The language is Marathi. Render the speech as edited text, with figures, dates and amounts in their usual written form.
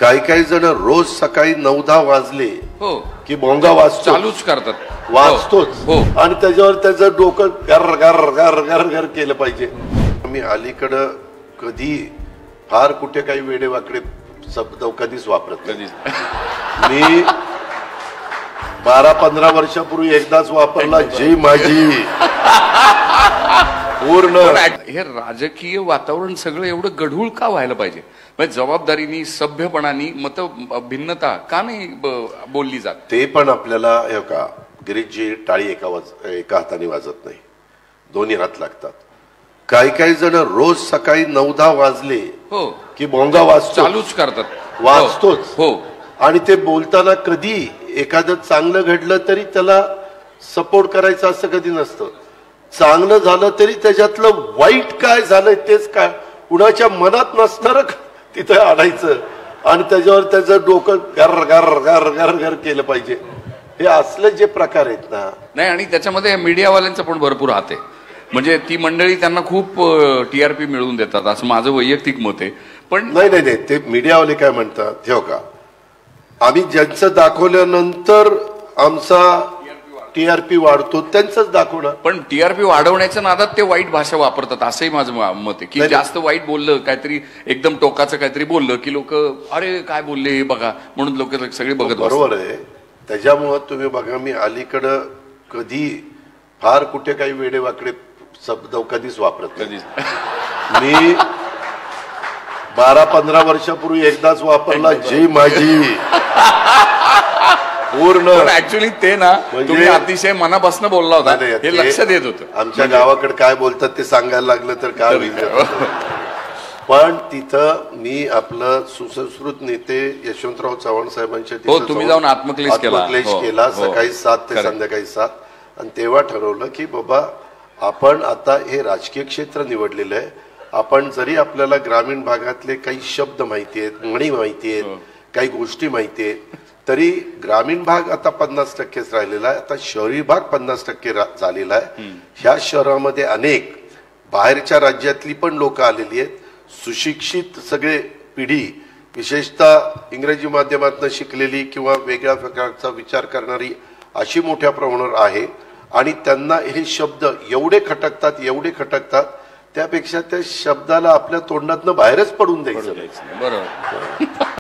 काही काही जण रोज सकाळी 9-10 वाजले हो की भोंगा वाजतो, चालूच करतात वाजतोच हो आणि त्याच्यावर त्याचं डोकं गर गर गर गर गर केलं पाहिजे. मी अलीकडं कधी फार कुठे काही वेडेवाकडे शब्द कधीच वापरत नाही. मी 12-15 वर्षापूर्वी एकदाच वापरला, जी माझी पूर्ण. हे राजकीय वातावरण सगळं एवढं गढूळ का व्हायला पाहिजे? म्हणजे जबाबदारीनी सभ्यपणाने मत भिन्नता का नाही बोलली जात? ते पण आपल्याला का गिरीशजी टाळी एका हाताने वाजत नाही, दोन्ही हात लागतात. काही काही जण रोज सकाळी 9-10 वाजले हो की भोंगा वाजतो, चालूच करतात वाजतोच हो आणि ते बोलताना कधी एखादं चांगलं घडलं तरी त्याला सपोर्ट करायचं असं कधी नसतं. चांगलं झालं तरी त्याच्यातलं वाईट काय झालंय तेच काय कुणाच्या मनात नसणार तिथं आणायचं आणि त्याच्यावर त्याचं डोकं गर गर गर गर गर केलं पाहिजे. हे असले जे प्रकार आहेत ना. नाही, आणि त्याच्यामध्ये मीडियावाल्यांचा पण भरपूर हात आहे. म्हणजे ती मंडळी त्यांना खूप TRP मिळवून देतात असं माझं वैयक्तिक मत आहे. पण नाही नाही नाही, ते मीडियावाले काय म्हणतात ठेव का, आम्ही ज्यांचं दाखवल्यानंतर आमचा TRP वाढतो त्यांचंच दाखवणार. पण TRP वाढवण्याच्या नादात ते वाईट भाषा वापरतात असंही माझं मत आहे की जास्त वाईट बोललं, काहीतरी एकदम टोकाचं काहीतरी बोललं की लोक अरे काय बोलले हे बघा म्हणून लोक सगळे बघत. बरोबर आहे. त्याच्यामुळं तुम्ही बघा, मी अलीकडं कधी फार कुठे काही वेडेवाकडे शब्द कधीच वापरत नाही. मी 12-15 वर्षापूर्वी एकदाच वापरला, जी माझी पूर्ण. ऍक्च्युअली ते ना तुम्ही अतिशय मनापासून बोलला होता, हे लक्षात येत होतं. आमच्या गावाकडे काय बोलतात ते सांगायला लागलं तर काय होईल. पण तिथं मी आपलं सुसंस्कृत नेते यशवंतराव चव्हाण साहेबांच्या हो तुम्ही जाऊन आत्मक्लेश केला सकाळी 7 ते संध्याकाळी 7. आणि तेव्हा ठरवलं की बाबा आपण आता हे राजकीय क्षेत्र निवडलेलं आहे. आपण जरी आपल्याला ग्रामीण भागातले काही शब्द माहिती आहेत, म्हणी माहिती आहेत, काही गोष्टी माहिती आहेत, तरी ग्रामीण भाग आता 50%च राहिलेला आहे. आता शहरी भाग 50% झालेला आहे. ह्या शहरामध्ये अनेक बाहेरच्या राज्यातली पण लोक आलेली आहेत. सुशिक्षित सगळे पिढी, विशेषतः इंग्रजी माध्यमातून शिकलेली किंवा वेगळ्या प्रकारचा विचार करणारी अशी मोठ्या प्रमाणावर आहे. आणि त्यांना हे शब्द एवढे खटकतात त्यापेक्षा त्या शब्दाला आपल्या तोंडातनं बाहेरच पडून द्यायचं. बरोबर.